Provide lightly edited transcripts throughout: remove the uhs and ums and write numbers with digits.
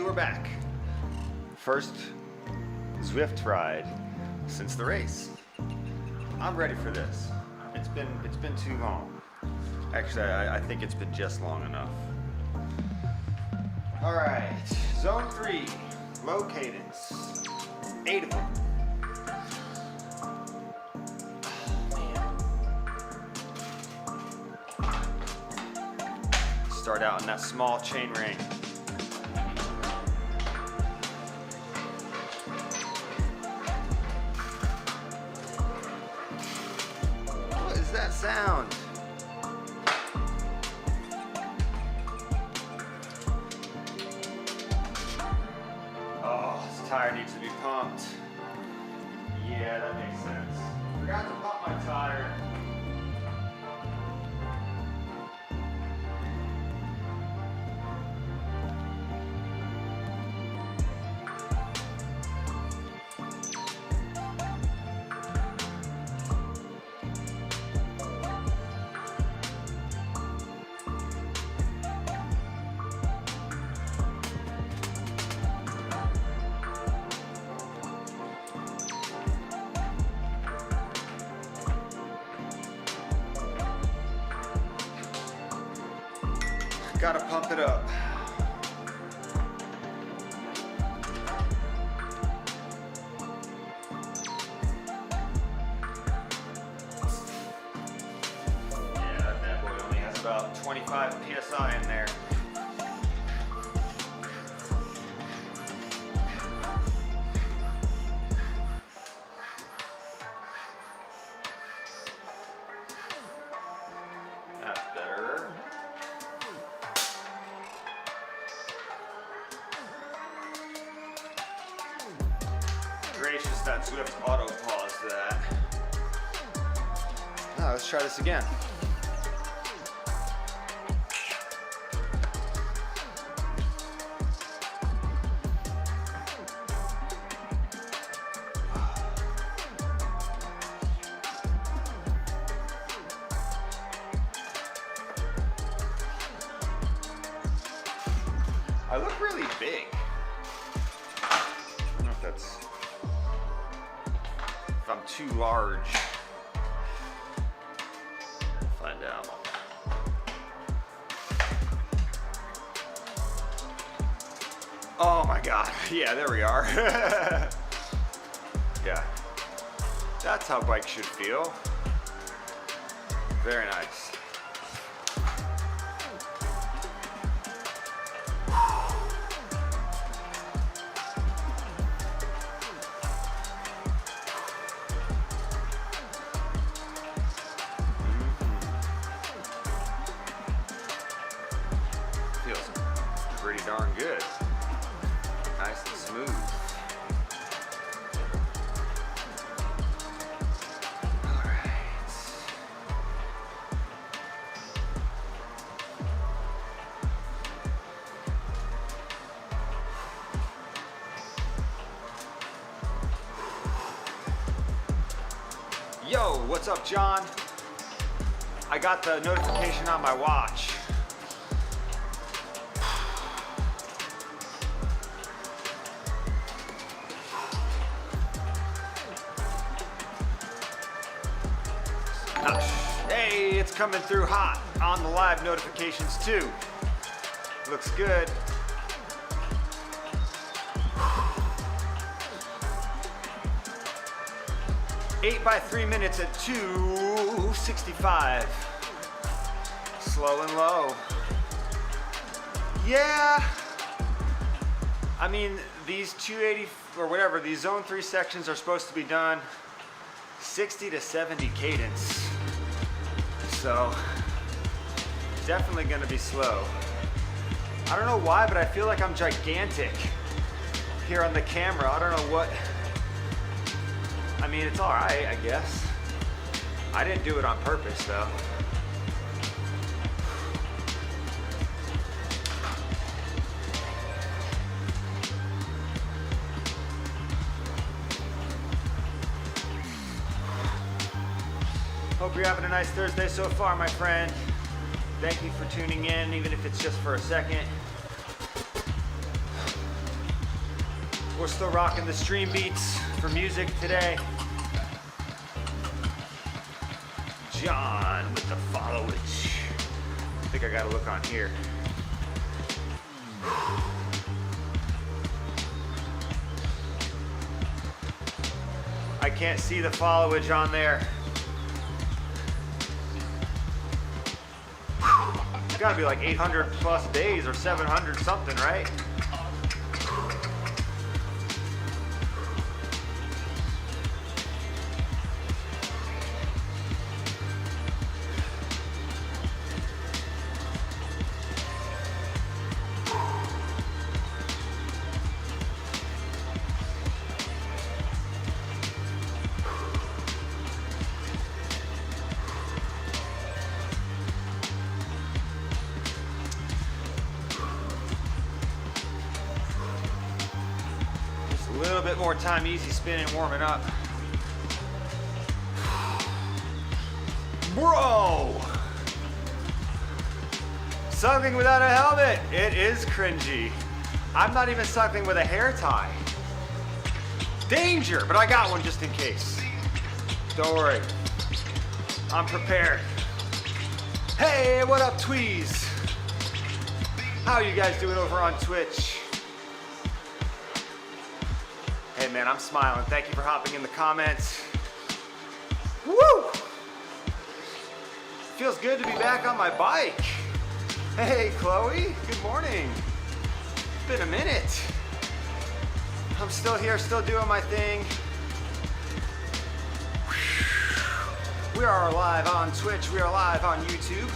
we're back. First Zwift ride since the race. I'm ready for this. It's been too long. Actually, I think it's been just long enough. All right, zone 3, low cadence, 8 of them. Start out in that small chain ring. What is that sound? Oh, this tire needs to be pumped. Yeah, that makes sense. Forgot to pump my tire. Gotta pump it up. Yeah, that bad boy only has about 25 PSI in there. That's better. Gracious, that Zwift auto paused that. Now let's try this again. I look really big. I don't know if that's... if I'm too large. Find out. Oh my God. Yeah, there we are. Yeah. That's how bikes should feel. Very nice. Feels pretty darn good. Nice and smooth. All right. Yo, what's up, John? I got the notification on my watch. Hey, it's coming through hot on the live notifications too. Looks good. Eight by 3 minutes at 2:65. Slow and low. Yeah. I mean, these 280 or whatever, these zone 3 sections are supposed to be done 60 to 70 cadence. So, definitely gonna be slow. I don't know why, but I feel like I'm gigantic here on the camera. I don't know what, I mean, it's all right, I guess. I didn't do it on purpose though. Hope you're having a nice Thursday so far, my friend. Thank you for tuning in, even if it's just for a second. We're still rocking the stream beats for music today. John with the followage. I think I gotta look on here. I can't see the followage on there. It's gotta be like 800 plus days or 700 something, right? A little bit more time easy spinning, warming up. Bro! Cycling without a helmet, it is cringy. I'm not even cycling with a hair tie. Danger, but I got one just in case. Don't worry, I'm prepared. Hey, what up, Tweez? How you guys doing over on Twitch? Hey man, I'm smiling. Thank you for hopping in the comments. Woo! Feels good to be back on my bike. Hey Chloe, good morning. It's been a minute. I'm still here, still doing my thing. We are live on Twitch, we are live on YouTube.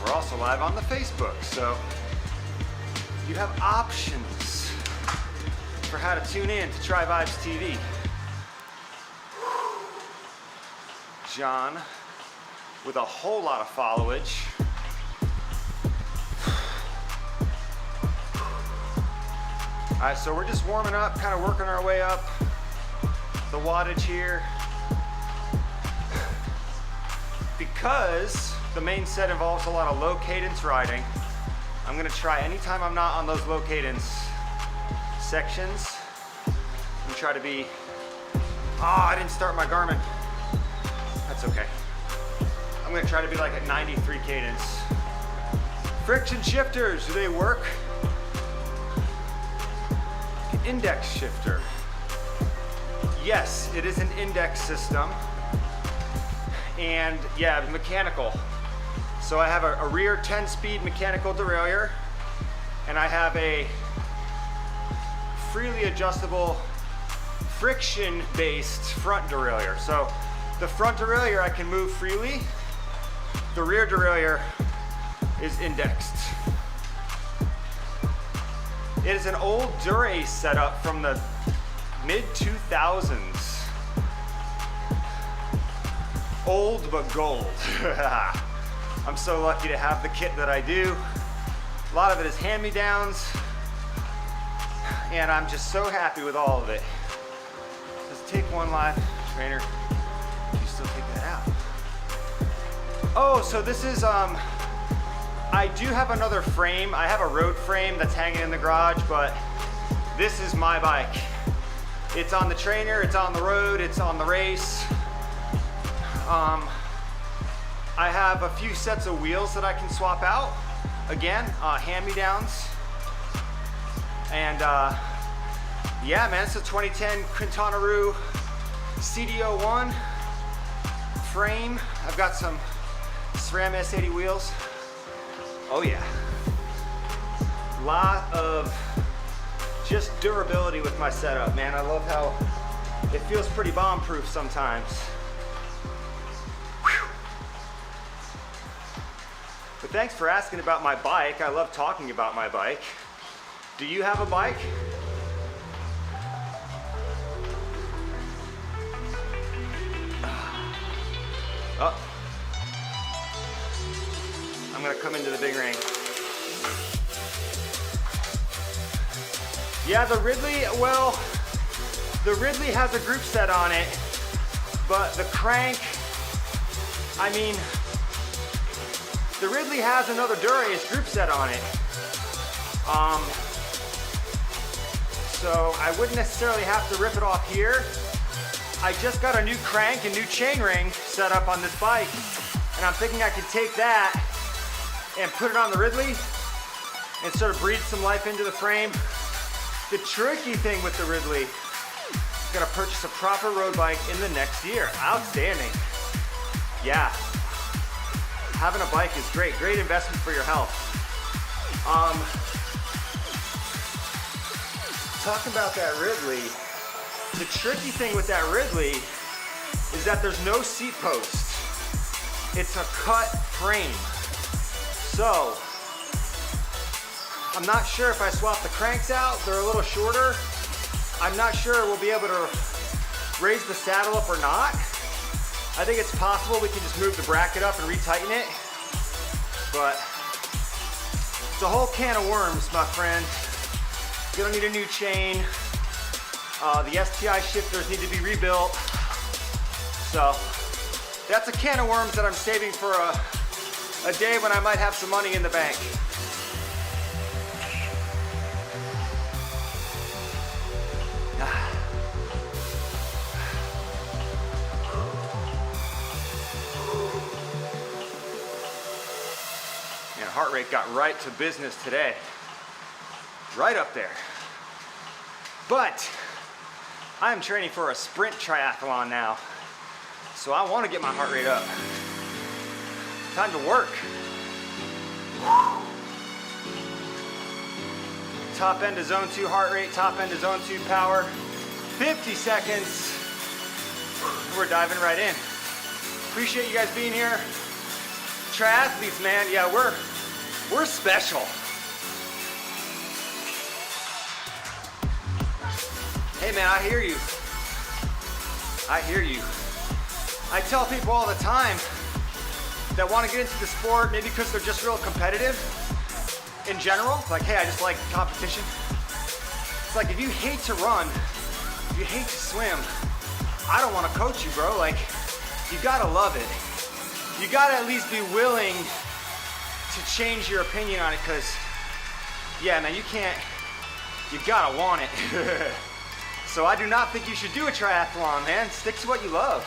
We're also live on the Facebook, so you have options for how to tune in to Try Vibes TV. John with a whole lot of followage. All right, so we're just warming up, kind of working our way up the wattage here. Because the main set involves a lot of low cadence riding, I'm gonna try anytime I'm not on those low cadence sections. I'm gonna try to be, I didn't start my Garmin. That's okay. I'm gonna try to be like at 93 cadence. Friction shifters, do they work? Index shifter. Yes, it is an index system. And yeah, mechanical. So I have a rear 10-speed mechanical derailleur, and I have a freely adjustable friction-based front derailleur. So the front derailleur I can move freely. The rear derailleur is indexed. It is an old Dura-Ace setup from the mid-2000s. Old but gold. I'm so lucky to have the kit that I do. A lot of it is hand-me-downs, and I'm just so happy with all of it. Let's take one live. Trainer, you still take that out? Oh, so this is, I do have another frame. I have a road frame that's hanging in the garage, but this is my bike. It's on the trainer, it's on the road, it's on the race. I have a few sets of wheels that I can swap out. Again, hand-me-downs. And yeah, man, it's a 2010 Quintana Roo CDO1 frame. I've got some SRAM S80 wheels. Oh yeah. Lot of just durability with my setup, man. I love how it feels pretty bomb-proof sometimes. But thanks for asking about my bike. I love talking about my bike. Do you have a bike? Oh. I'm gonna come into the big ring. Yeah, the Ridley, well, the Ridley has a group set on it, but the crank, I mean, the Ridley has another Dura-Ace group set on it. so I wouldn't necessarily have to rip it off here. I just got a new crank and new chain ring set up on this bike, and I'm thinking I could take that and put it on the Ridley and sort of breathe some life into the frame. The tricky thing with the Ridley, I'm gonna purchase a proper road bike in the next year. Outstanding. Yeah, having a bike is great. Great investment for your health. Talking about that Ridley, the tricky thing with that Ridley is that there's no seat post. It's a cut frame. So, I'm not sure if I swap the cranks out, they're a little shorter. I'm not sure we'll be able to raise the saddle up or not. I think it's possible we can just move the bracket up and retighten it. But it's a whole can of worms, my friend. You're gonna need a new chain. The STI shifters need to be rebuilt. So that's a can of worms that I'm saving for a day when I might have some money in the bank. Man, heart rate got right to business today. Right up there. But I'm training for a sprint triathlon now, so I want to get my heart rate up. Time to work. Top end of zone 2 heart rate, top end of zone 2 power. 50 seconds. We're diving right in. Appreciate you guys being here. Triathletes, man, yeah, we're special. Hey man, I hear you. I hear you. I tell people all the time that want to get into the sport, maybe because they're just real competitive in general. Like, hey, I just like competition. It's like, if you hate to run, if you hate to swim, I don't want to coach you, bro. Like, you gotta love it. You gotta at least be willing to change your opinion on it, because, yeah, man, you gotta want it. So I do not think you should do a triathlon, man. Stick to what you love.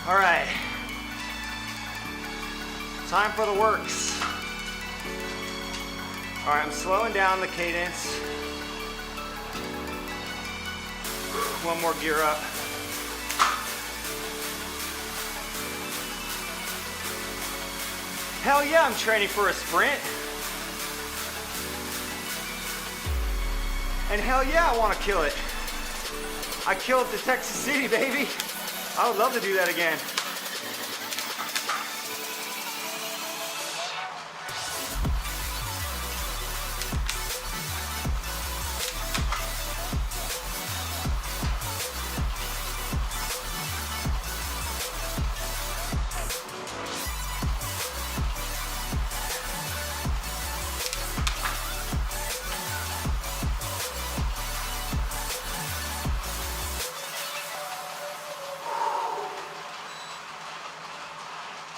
All right. Time for the works. All right, I'm slowing down the cadence. One more gear up. Hell yeah, I'm training for a sprint. And hell yeah, I want to kill it. I killed the Texas City, baby. I would love to do that again.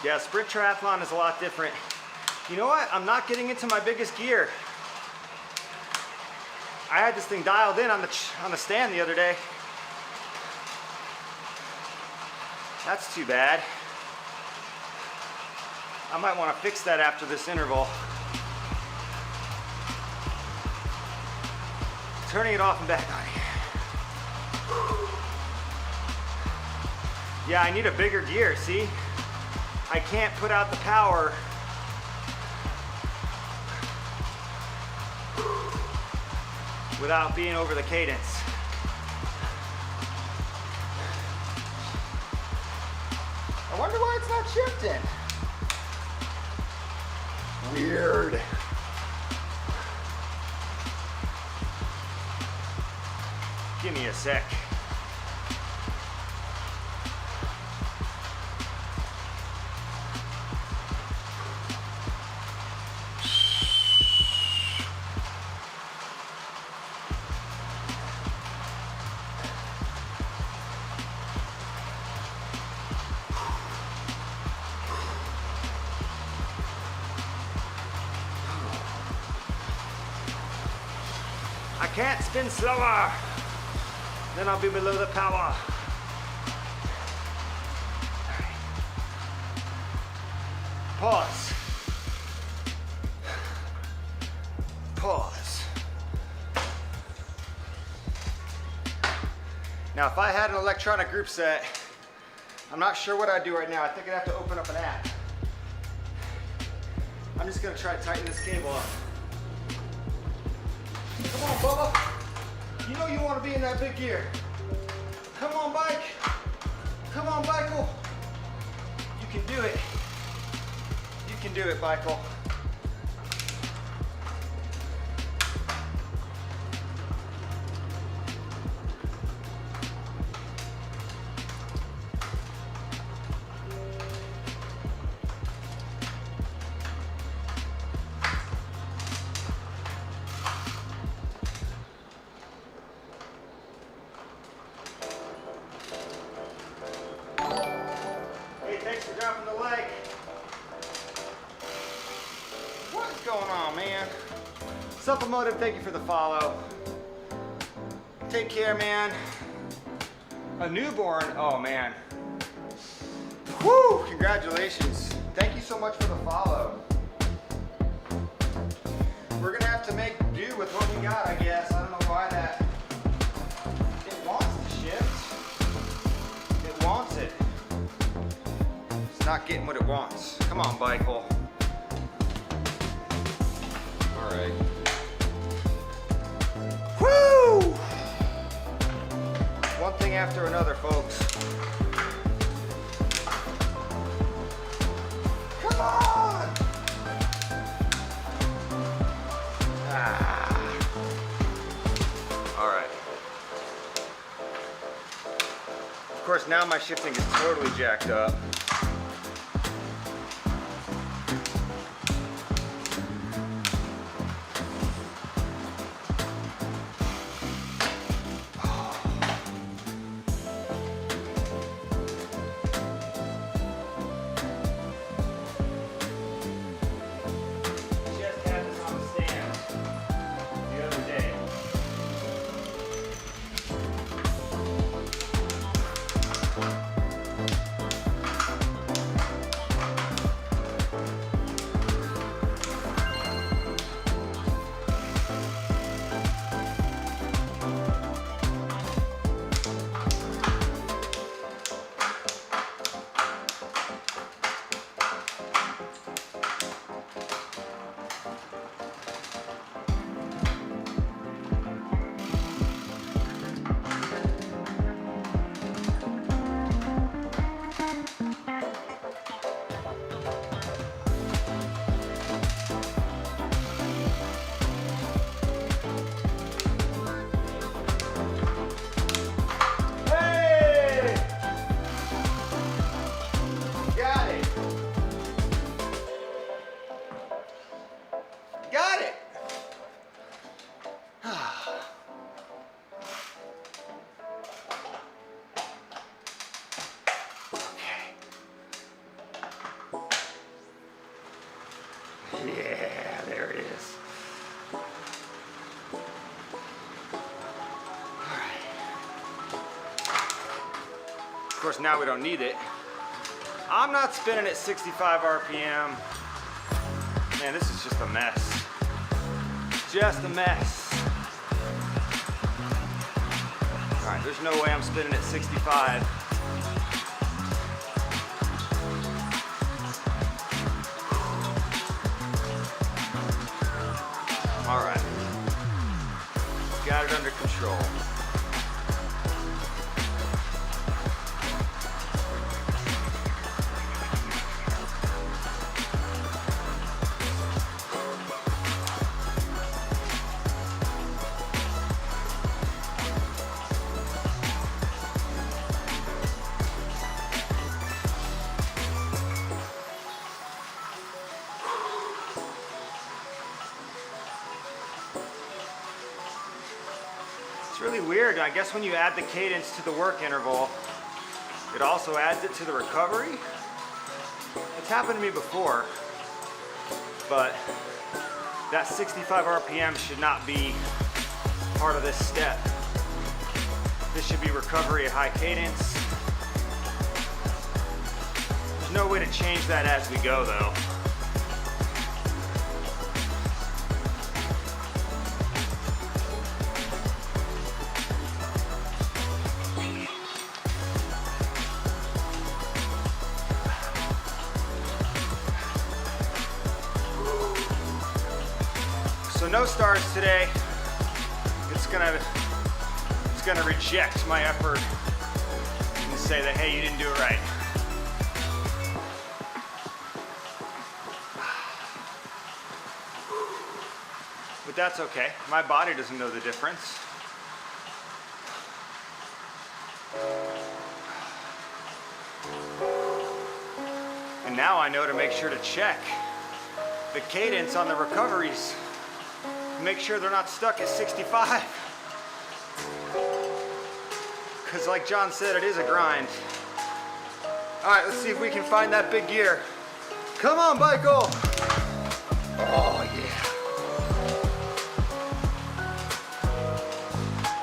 Yeah, sprint triathlon is a lot different. You know what? I'm not getting into my biggest gear. I had this thing dialed in on the stand the other day. That's too bad. I might want to fix that after this interval. Turning it off and back on. Yeah, I need a bigger gear, see? I can't put out the power without being over the cadence. I wonder why it's not shifting. Weird. Give me a sec. Can't spin slower. Then I'll be below the power. Pause. Pause. Now, if I had an electronic group set, I'm not sure what I'd do right now. I think I'd have to open up an app. I'm just gonna try to tighten this cable up. Come on, Bubba. You know you wanna be in that big gear. Come on, bike. Come on, Michael. You can do it. You can do it, Michael. Thanks for dropping the leg. What is going on, man? Supplemotive, thank you for the follow. Take care, man. A newborn, oh man. Whew, congratulations. Thank you so much for the follow. We're gonna have to make do with what we got, I guess. I don't know why that. It wants to shift. It wants it. Not getting what it wants. Come on, Michael. All right. Woo! One thing after another, folks. Come on! Ah. All right. Of course, now my shifting is totally jacked up. Yeah, there it is. All right. Of course, now we don't need it. I'm not spinning at 65 RPM. Man, this is just a mess. Just a mess. All right, there's no way I'm spinning at 65. All right, got it under control. It's really weird. I guess when you add the cadence to the work interval, it also adds it to the recovery. It's happened to me before, but that 65 RPM should not be part of this step. This should be recovery at high cadence. There's no way to change that as we go though. So no stars today. It's gonna reject my effort and say that, hey, you didn't do it right. But that's okay. My body doesn't know the difference. And now I know to make sure to check the cadence on the recoveries. Make sure they're not stuck at 65. Because like John said, it is a grind. All right, let's see if we can find that big gear. Come on, Michael. Oh, yeah.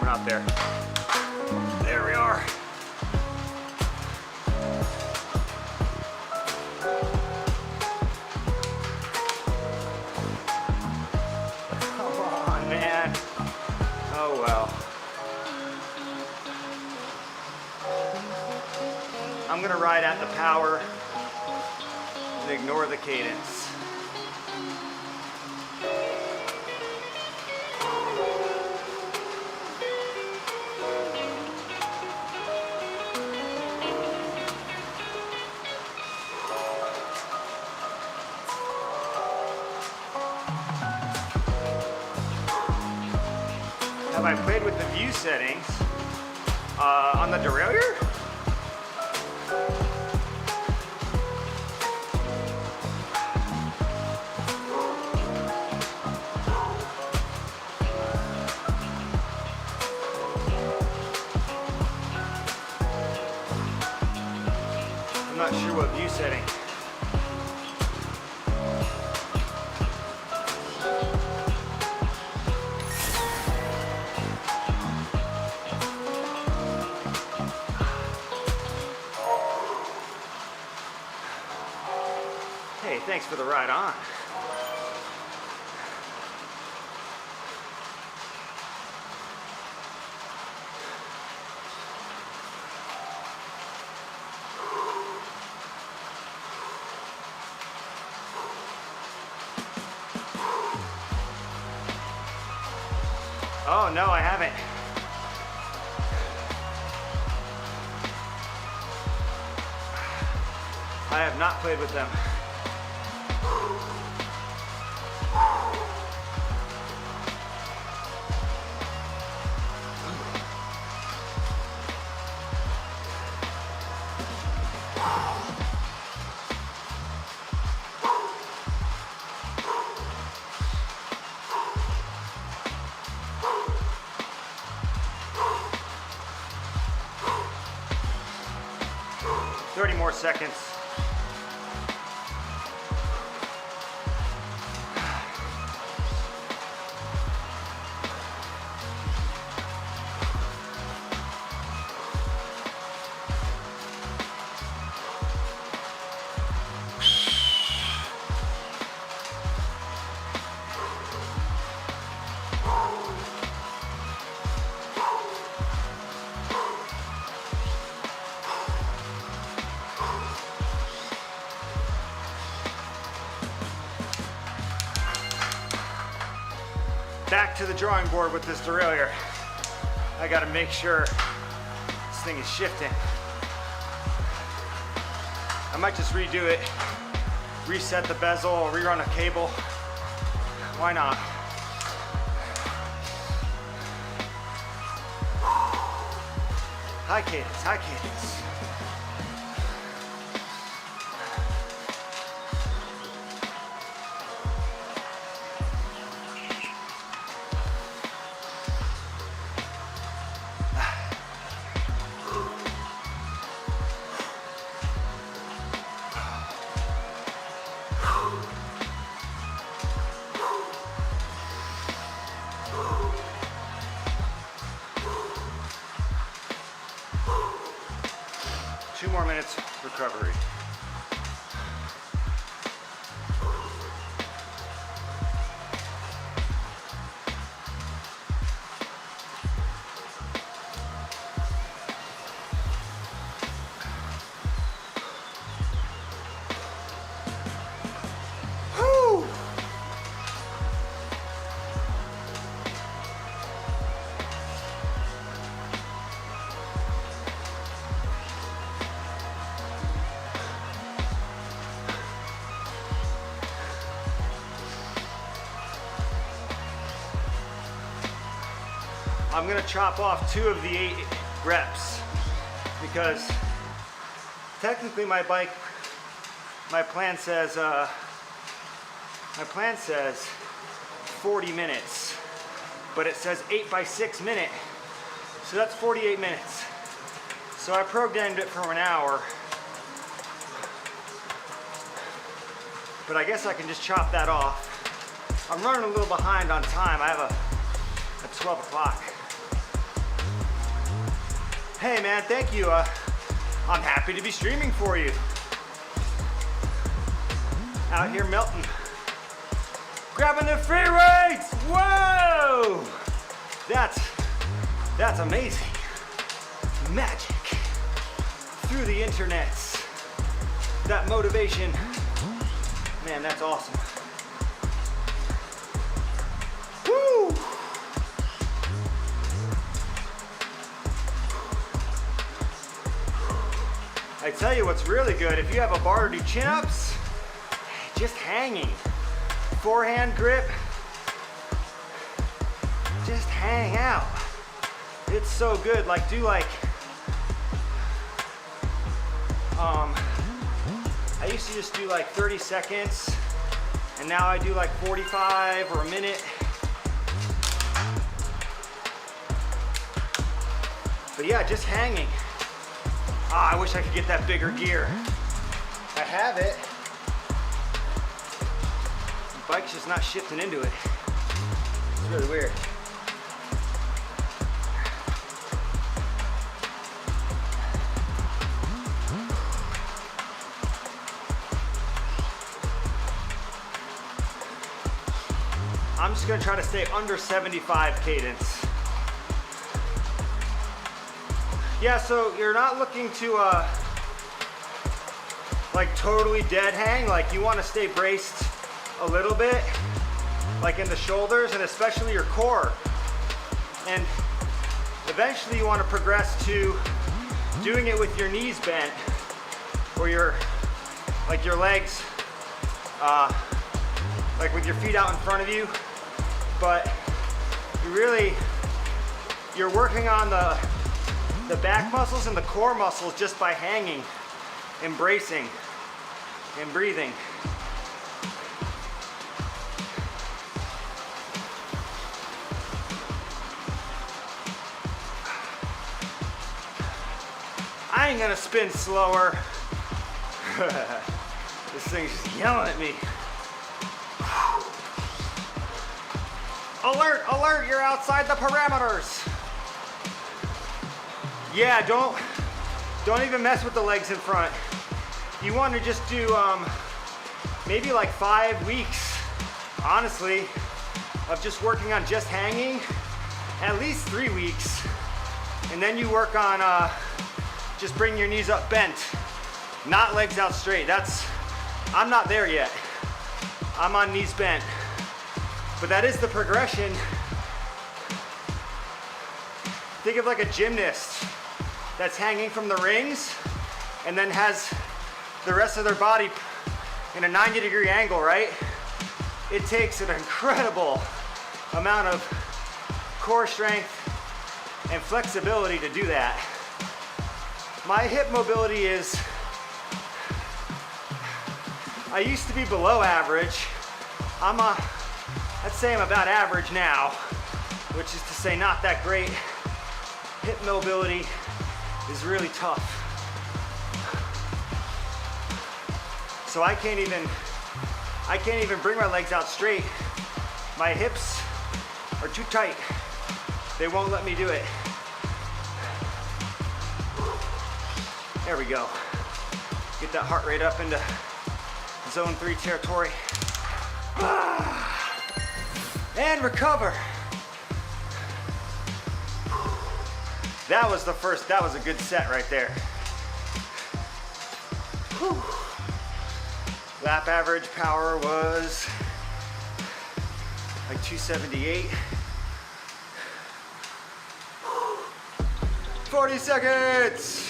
We're not there. There we are. Come on, man. Oh, well. I'm gonna ride at the power and ignore the cadence. Have I played with the view settings on the derailleur? I'm not sure what view setting. Hey, thanks for the ride on. Oh, no, I haven't. I have not played with them. More seconds. Back to the drawing board with this derailleur. I gotta make sure this thing is shifting. I might just redo it, reset the bezel, or rerun a cable. Why not? High cadence, high cadence. 2 more minutes recovery. I'm gonna chop off 2 of the 8 reps because technically my plan says 40 minutes, but it says 8 by 6 minute, so that's 48 minutes. So I programmed it for an hour, but I guess I can just chop that off. I'm running a little behind on time. I have at 12 o'clock. Hey man, thank you. I'm happy to be streaming for you. Out here melting. Grabbing the free weights! Whoa! That's amazing. Magic. Through the internets. That motivation. Man, that's awesome. Woo! I tell you what's really good, if you have a bar to do chin-ups, just hanging. Forehand grip, just hang out. It's so good, like do like, I used to just do like 30 seconds, and now I do like 45 or a minute. But yeah, just hanging. I wish I could get that bigger gear. I have it. The bike's just not shifting into it. It's really weird. I'm just gonna try to stay under 75 cadence. Yeah, so you're not looking to like totally dead hang, like you want to stay braced a little bit, like in the shoulders and especially your core. And eventually you want to progress to doing it with your knees bent or your legs, like with your feet out in front of you. But you're working on the back muscles and the core muscles just by hanging, embracing, and breathing. I ain't gonna spin slower. This thing's just yelling at me. Alert, alert, you're outside the parameters. Yeah, don't even mess with the legs in front. You want to just do maybe like 5 weeks, honestly, of just working on just hanging, at least 3 weeks. And then you work on just bring your knees up bent, not legs out straight. I'm not there yet. I'm on knees bent. But that is the progression. Think of like a gymnast that's hanging from the rings and then has the rest of their body in a 90-degree angle, right? It takes an incredible amount of core strength and flexibility to do that. My hip mobility is, I used to be below average. I'd say I'm about average now, which is to say not that great. Hip mobility is really tough. So I can't even bring my legs out straight. My hips are too tight. They won't let me do it. There we go. Get that heart rate up into zone 3 territory. And recover. That was the first, that was a good set right there. Whew. Lap average power was like 278. 40 seconds.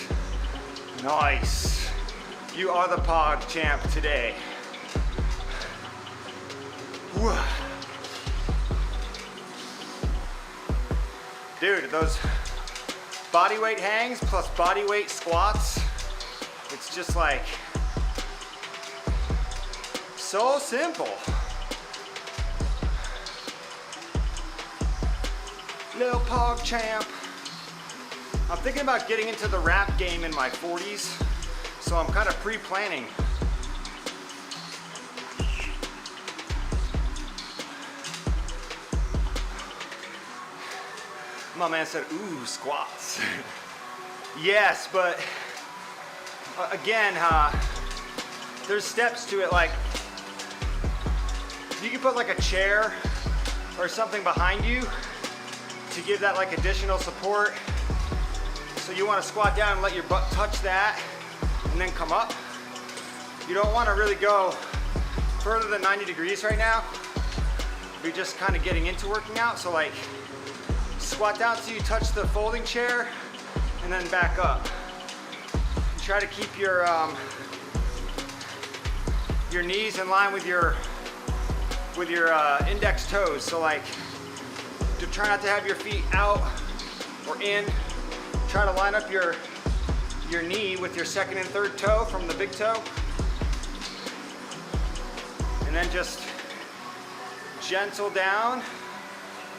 Nice. You are the Pog champ today. Whew. Dude, those body weight hangs plus body weight squats, it's just like so simple. Little Pog champ. I'm thinking about getting into the rap game in my 40s, so I'm kind of pre-planning. My man said, ooh, squats. Yes, but again, there's steps to it. Like, you can put like a chair or something behind you to give that like additional support. So you want to squat down and let your butt touch that and then come up. You don't want to really go further than 90 degrees right now. You're just kind of getting into working out. So like, squat down so you touch the folding chair and then back up. Try to keep your knees in line with your index toes. So like, to try not to have your feet out or in. Try to line up your knee with your second and third toe from the big toe. And then just gentle down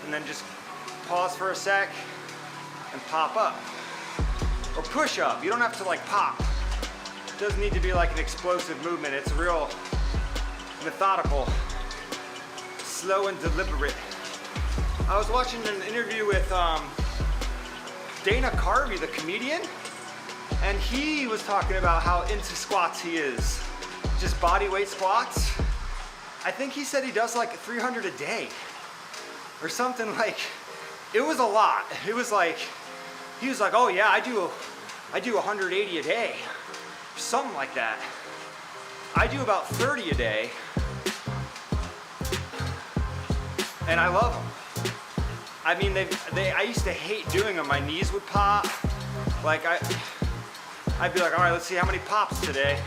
and then just pause for a sec and pop up. Or push up. You don't have to like pop. It doesn't need to be like an explosive movement. It's real methodical, slow and deliberate. I was watching an interview with Dana Carvey, the comedian, and he was talking about how into squats he is. Just body weight squats. I think he said he does like 300 a day or something. Like, it was a lot. It was like, he was like, oh yeah, I do 180 a day, something like that. I do about 30 a day, and I love them. I mean, I used to hate doing them. My knees would pop. Like I'd be like, all right, let's see how many pops today.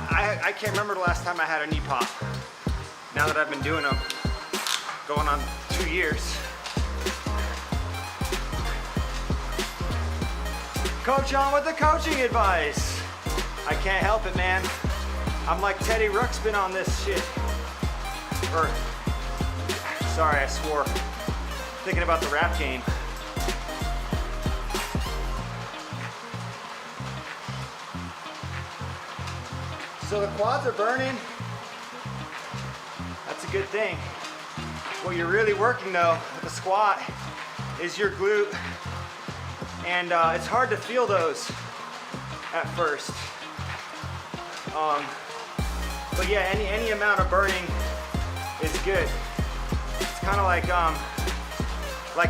I can't remember the last time I had a knee pop. Now that I've been doing them, going on 2 years. Coach on with the coaching advice. I can't help it, man. I'm like Teddy Ruxpin on this shit. Or, sorry, I swore. Thinking about the rap game. So the quads are burning. That's a good thing. What you're really working though with the squat is your glute. And it's hard to feel those at first. But yeah, any amount of burning is good. It's kind of like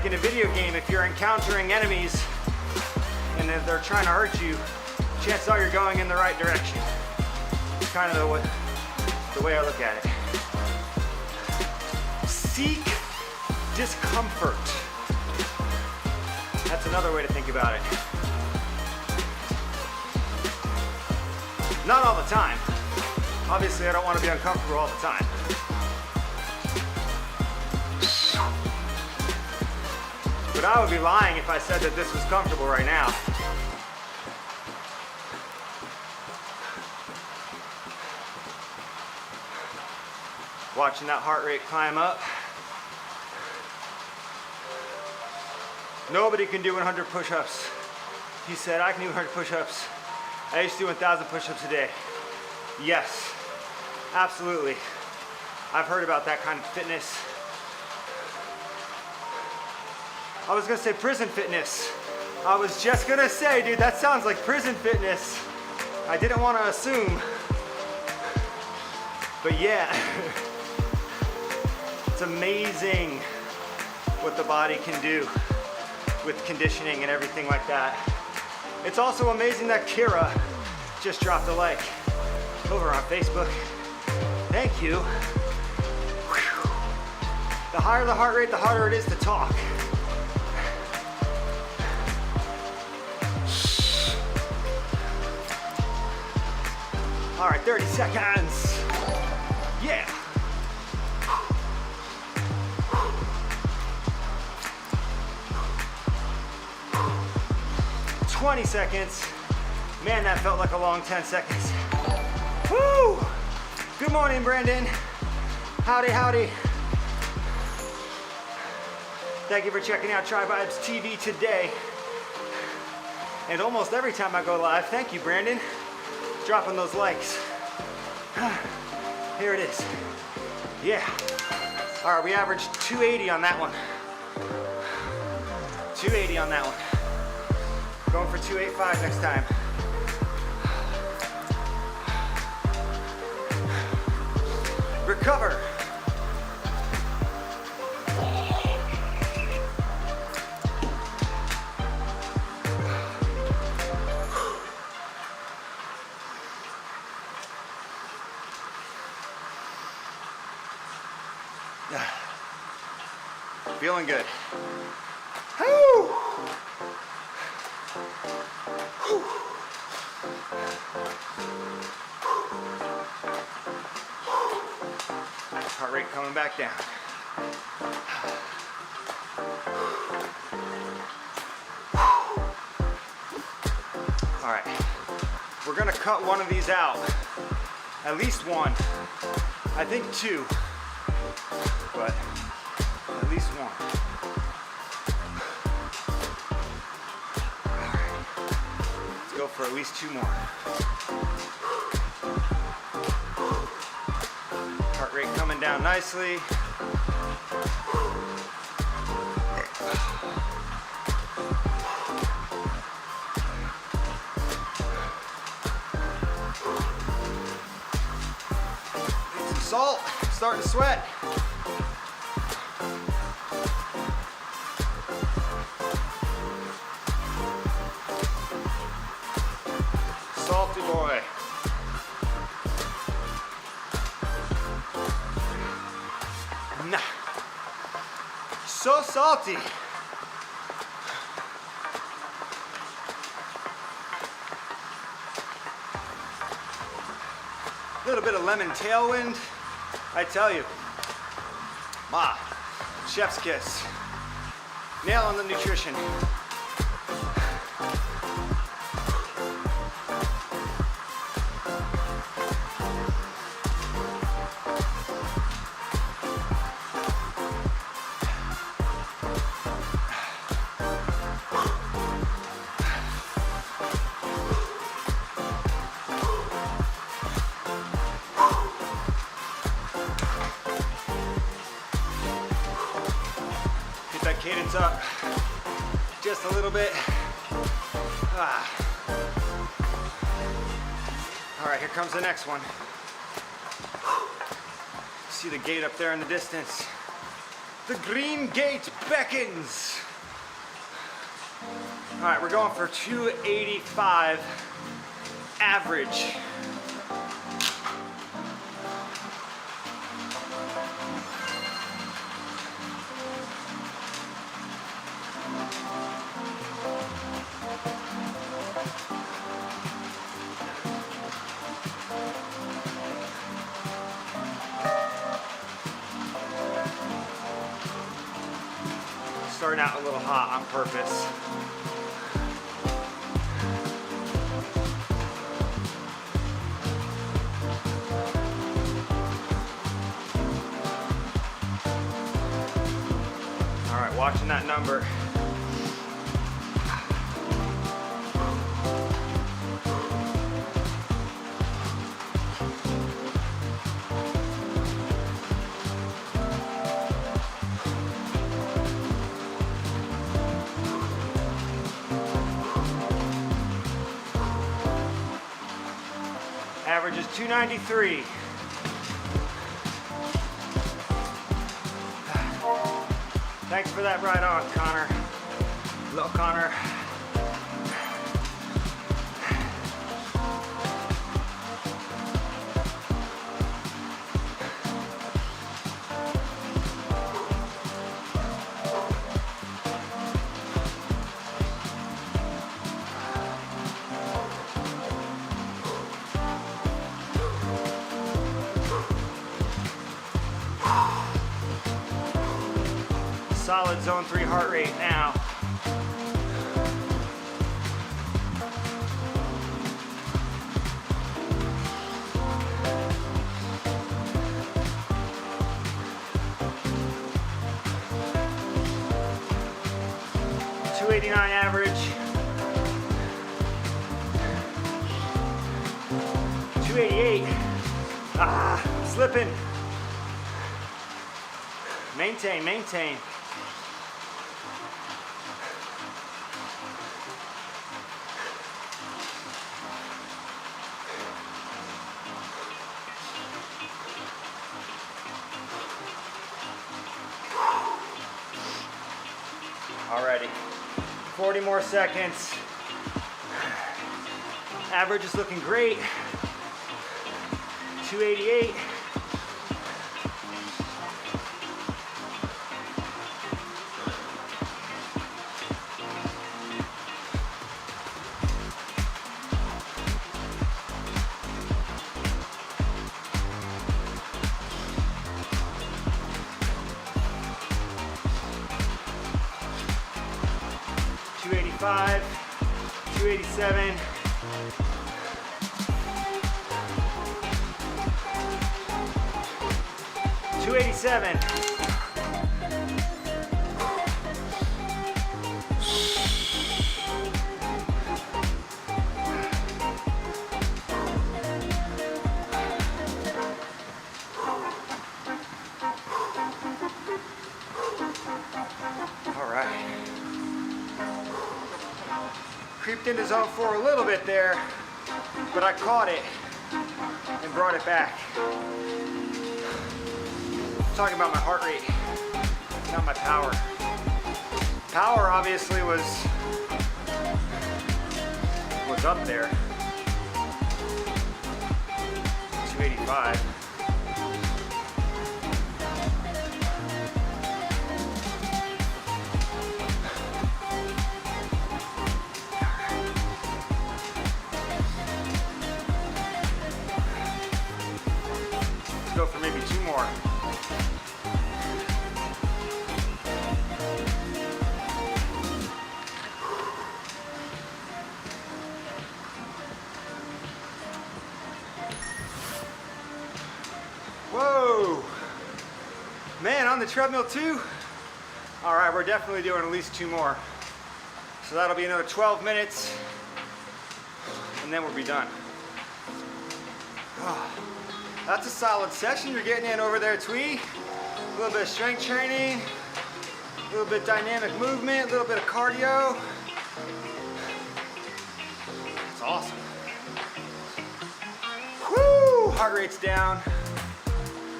in a video game, if you're encountering enemies and if they're trying to hurt you, chances are you're going in the right direction. It's kind of the way I look at it. Seek discomfort. That's another way to think about it. Not all the time. Obviously, I don't want to be uncomfortable all the time. But I would be lying if I said that this was comfortable right now. Watching that heart rate climb up. Nobody can do 100 push-ups. He said, I can do 100 push-ups. I used to do 1,000 push-ups a day. Yes, absolutely. I've heard about that kind of fitness. I was gonna say prison fitness, I was just gonna say, dude, that sounds like prison fitness. I didn't want to assume. But yeah, it's amazing what the body can do with conditioning and everything like that. It's also amazing that Kira just dropped a like over on Facebook. Thank you. Whew. The higher the heart rate, the harder it is to talk. All right, 30 seconds. Yeah. 20 seconds. Man, that felt like a long 10 seconds. Woo! Good morning, Brandon. Howdy, howdy. Thank you for checking out Tri Vibes TV today. And almost every time I go live, thank you, Brandon. Dropping those likes. Here it is. Yeah. All right, we averaged 280 on that one. 280 on that one. Going for 285 next time. Recover. Feeling good. Woo! Whew. Heart rate coming back down. All right, we're gonna cut one of these out. At least one. I think two, but at least one. All right, let's go for at least two more. Heart rate coming down nicely. Need some salt, starting to sweat. Salty boy. Nah. So salty. A little bit of lemon tailwind, I tell you. Chef's kiss. Nail on the nutrition. That cadence up just a little bit. All right, here comes the next one. See the gate up there in the distance. The green gate beckons. All right, we're going for 285 average. Starting out a little hot on purpose. All right, watching that number. Average is 293. Thanks for that ride on, Connor. Little Connor. Solid zone 3 heart rate now. .289 average. 288. Ah, slipping. Maintain, maintain. Alrighty, 40 more seconds. Average is looking great. 288. .285, 287, 287. All right. Creeped into zone 4 a little bit there, but I caught it and brought it back. Talking about my heart rate, not my power. Power obviously was up there. 285. Go for maybe 2 more. Whoa! Man, on the treadmill too? All right, we're definitely doing at least 2 more. So that'll be another 12 minutes, and then we'll be done. Oh. That's a solid session you're getting in over there, Twee. A little bit of strength training, a little bit of dynamic movement, a little bit of cardio. That's awesome. Woo! Heart rate's down.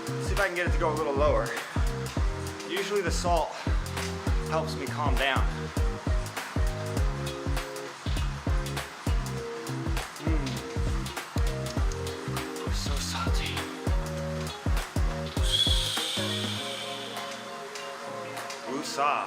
Let's see if I can get it to go a little lower. Usually the salt helps me calm down. Woosah.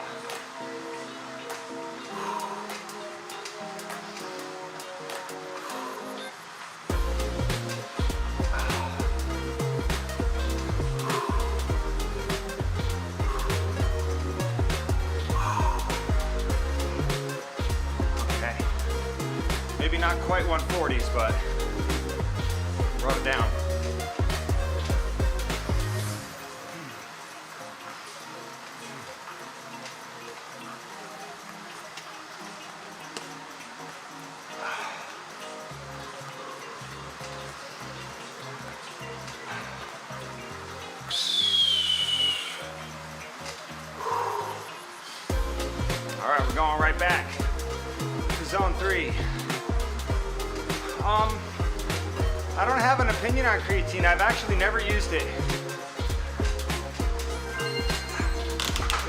Okay. Maybe not quite 140s, but brought it down. All right, we're going right back to zone 3. I don't have an opinion on creatine. I've actually never used it.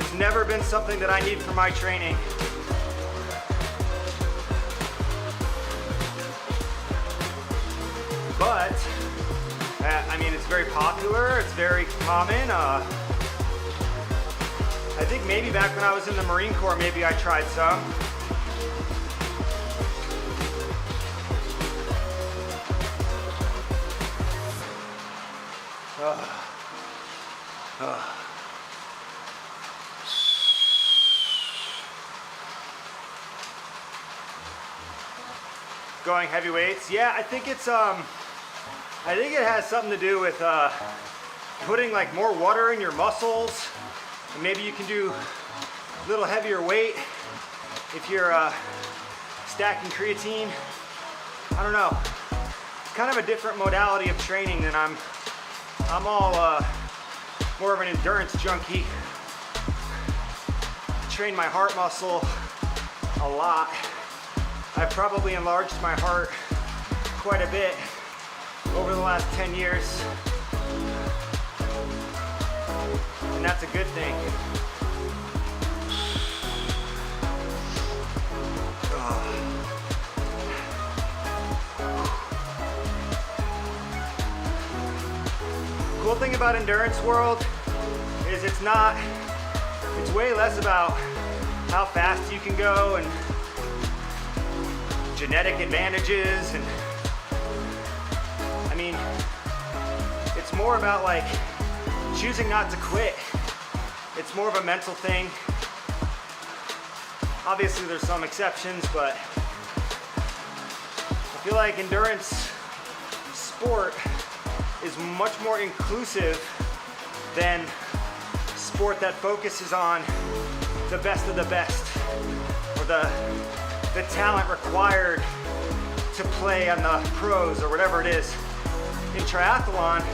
It's never been something that I need for my training. But, I mean, it's very popular, it's very common. I think maybe back when I was in the Marine Corps, maybe I tried some. Going heavy weights, yeah, I think it's I think it has something to do with putting like more water in your muscles, and maybe you can do a little heavier weight if you're stacking creatine. I don't know. It's kind of a different modality of training than I'm all more of an endurance junkie. I train my heart muscle a lot. I've probably enlarged my heart quite a bit over the last 10 years. And that's a good thing. Cool thing about endurance world is it's way less about how fast you can go and genetic advantages, and I mean, it's more about like choosing not to quit. It's more of a mental thing. Obviously there's some exceptions, but I feel like endurance sport is much more inclusive than sport that focuses on the best of the best, or the talent required to play on the pros or whatever it is. In triathlon,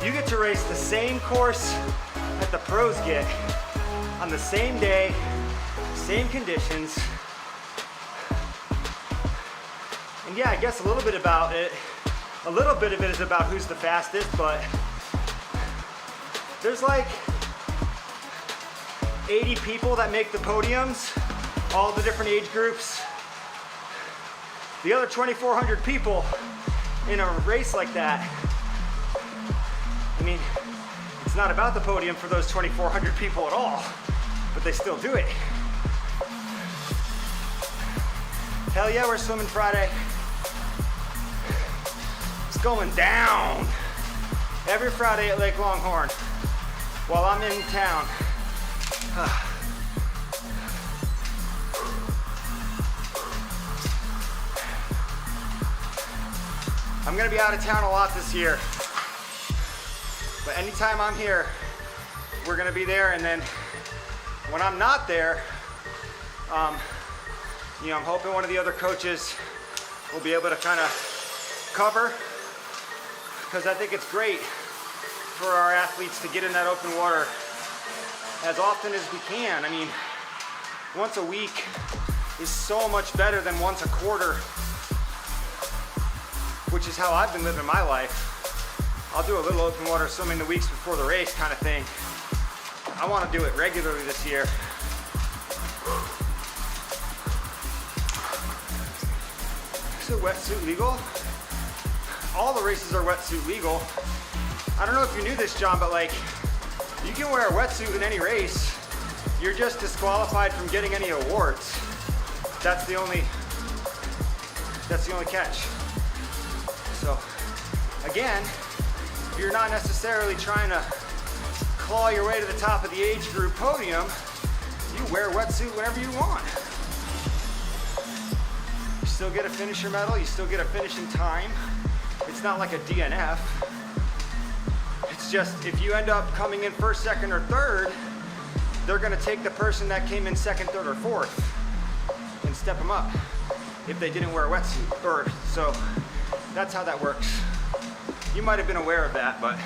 you get to race the same course that the pros get on the same day, same conditions. And yeah, I guess a little bit of it is about who's the fastest, but there's like 80 people that make the podiums, all the different age groups. The other 2,400 people in a race like that, I mean, it's not about the podium for those 2,400 people at all, but they still do it. Hell yeah, we're swimming Friday. It's going down every Friday at Lake Longhorn while I'm in town. I'm gonna be out of town a lot this year, but anytime I'm here, we're gonna be there. And then when I'm not there, you know, I'm hoping one of the other coaches will be able to kind of cover, because I think it's great for our athletes to get in that open water as often as we can. I mean, once a week is so much better than once a quarter, which is how I've been living my life. I'll do a little open water swimming the weeks before the race kind of thing. I want to do it regularly this year. Is a wetsuit legal? All the races are wetsuit legal. I don't know if you knew this, John, but like, you can wear a wetsuit in any race. You're just disqualified from getting any awards. That's the only catch. So, again, if you're not necessarily trying to claw your way to the top of the age group podium, you wear a wetsuit whenever you want. You still get a finisher medal, you still get a finish in time. It's not like a DNF. It's just, if you end up coming in first, second, or third, they're gonna take the person that came in second, third, or fourth and step them up if they didn't wear a wetsuit. So that's how that works. You might have been aware of that, but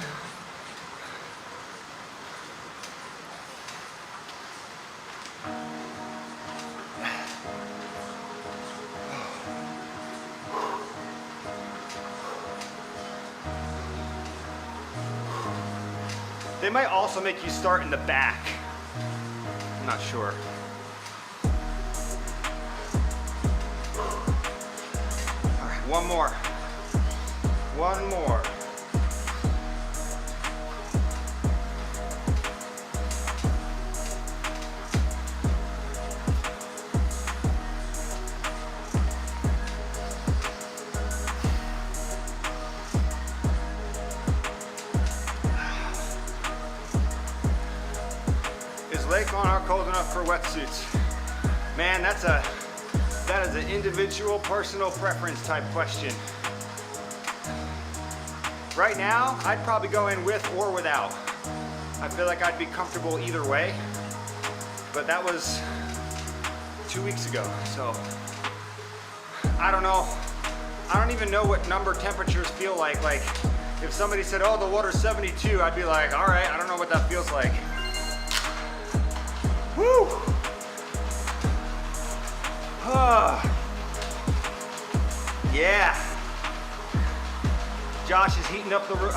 They might also make you start in the back. I'm not sure. All right, one more. One more. Is Lake Monarch cold enough for wetsuits? Man, that is an individual, personal preference type question. Right now, I'd probably go in with or without. I feel like I'd be comfortable either way, but that was 2 weeks ago, so I don't know. I don't even know what number temperatures feel like. Like, if somebody said, oh, the water's 72, I'd be like, all right, I don't know what that feels like. Woo! Yeah. Josh is heating up the room.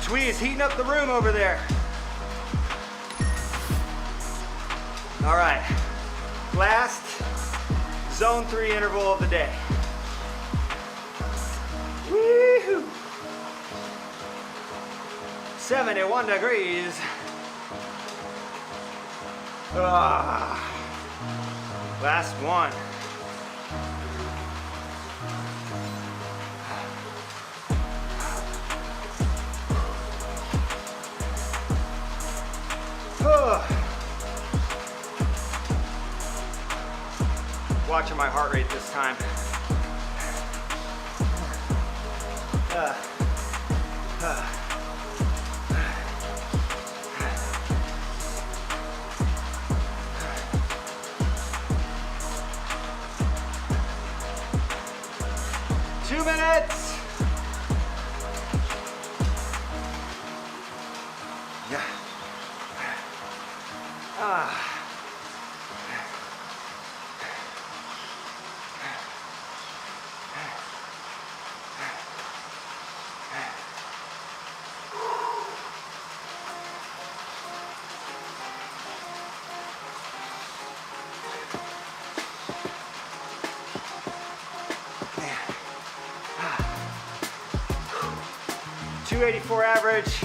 Twee is heating up the room over there. All right. Last zone 3 interval of the day. Woo-hoo. 71 degrees. Last one. Watching my heart rate this time. 2 minutes. Yeah. Man. 284 average.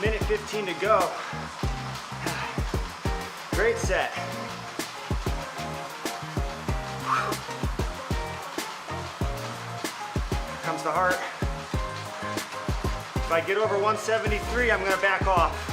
Minute 15 to go. Great set. Here comes the heart. If I get over 173, I'm gonna back off.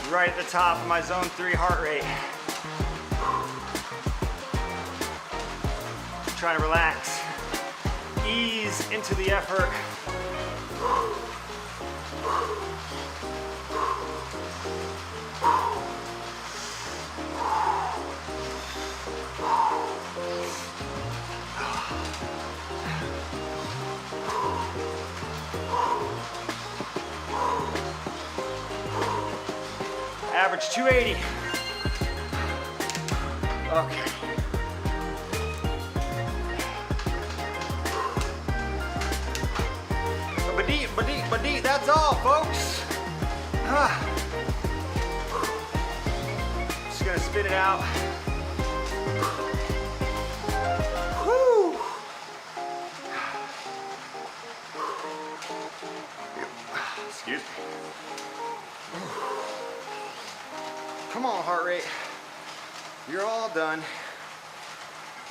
Right at the top of my zone 3 heart rate. Trying to relax, ease into the effort. Average 280. Okay. Badee, that's all, folks. Just gonna spit it out. Whew. Excuse me. Come on, heart rate. You're all done.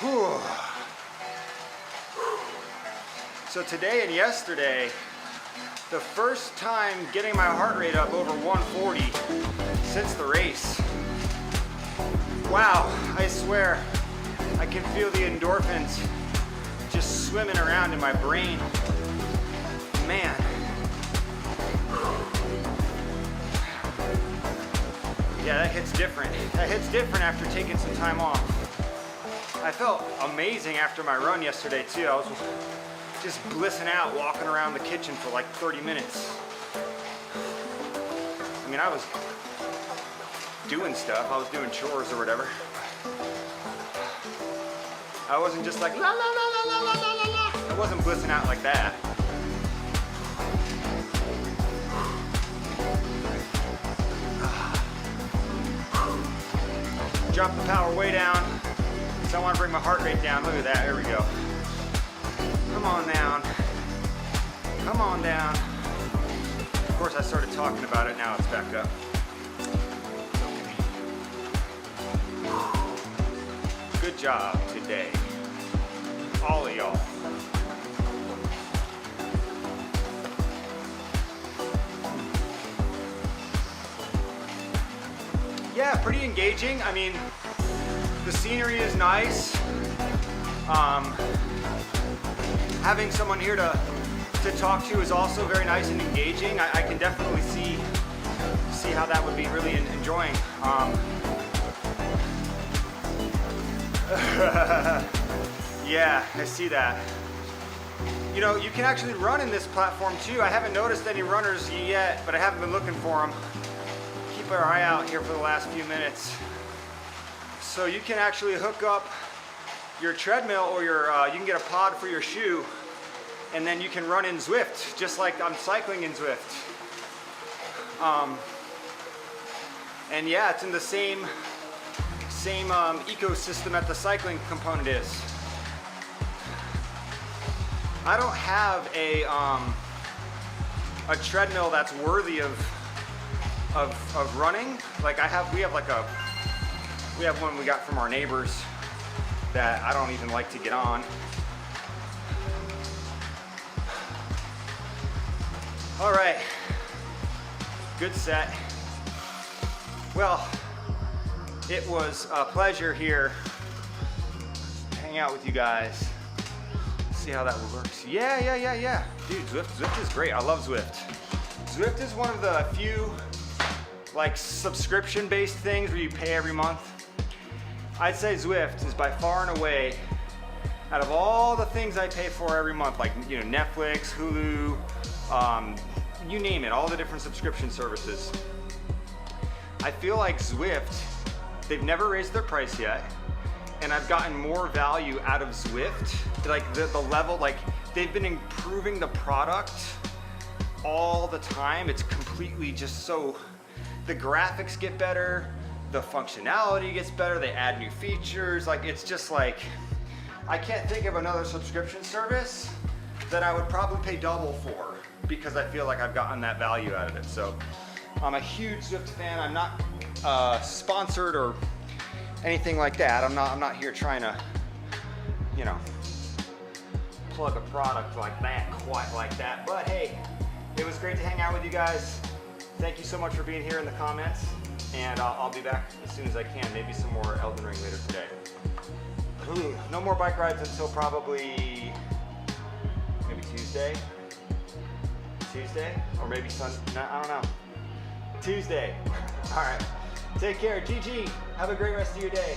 Whew. So today and yesterday, the first time getting my heart rate up over 140 since the race. Wow, I swear, I can feel the endorphins just swimming around in my brain. Man. Yeah, that hits different. That hits different after taking some time off. I felt amazing after my run yesterday too. I was just blissing out, walking around the kitchen for like 30 minutes. I mean, I was doing stuff. I was doing chores or whatever. I wasn't just like la la la la la la la la la. I wasn't blissing out like that. Drop the power way down. So I want to bring my heart rate down. Look at that. There we go. Come on down. Come on down. Of course, I started talking about it. Now it's back up. Good job today, all of y'all. Yeah, pretty engaging. I mean, the scenery is nice. Having someone here to talk to is also very nice and engaging. I can definitely see how that would be really enjoying. Yeah, I see that. You know, you can actually run in this platform too. I haven't noticed any runners yet, but I haven't been looking for them. Keep our eye out here for the last few minutes. So you can actually hook up your treadmill or your, you can get a pod for your shoe, and then you can run in Zwift, just like I'm cycling in Zwift. And yeah, it's in the same ecosystem that the cycling component is. I don't have a treadmill that's worthy of running. Like we have one we got from our neighbors that I don't even like to get on. All right, good set. Well, it was a pleasure here to hang out with you guys. See how that works. Yeah. Dude, Zwift is great. I love Zwift. Zwift is one of the few like subscription-based things where you pay every month. I'd say Zwift is by far and away, out of all the things I pay for every month, like, you know, Netflix, Hulu, you name it, all the different subscription services. I feel like Zwift, they've never raised their price yet, and I've gotten more value out of Zwift. Like the level, like they've been improving the product all the time. It's completely just so, the graphics get better, the functionality gets better, they add new features. Like it's just like, I can't think of another subscription service that I would probably pay double for, because I feel like I've gotten that value out of it. So I'm a huge Zwift fan. I'm not sponsored or anything like that. I'm not here trying to, you know, plug a product like that, quite like that. But hey, it was great to hang out with you guys. Thank you so much for being here in the comments, and I'll be back as soon as I can. Maybe some more Elden Ring later today. No more bike rides until probably maybe Tuesday, or maybe Sunday. No, I don't know. Tuesday. All right. Take care. GG. Have a great rest of your day.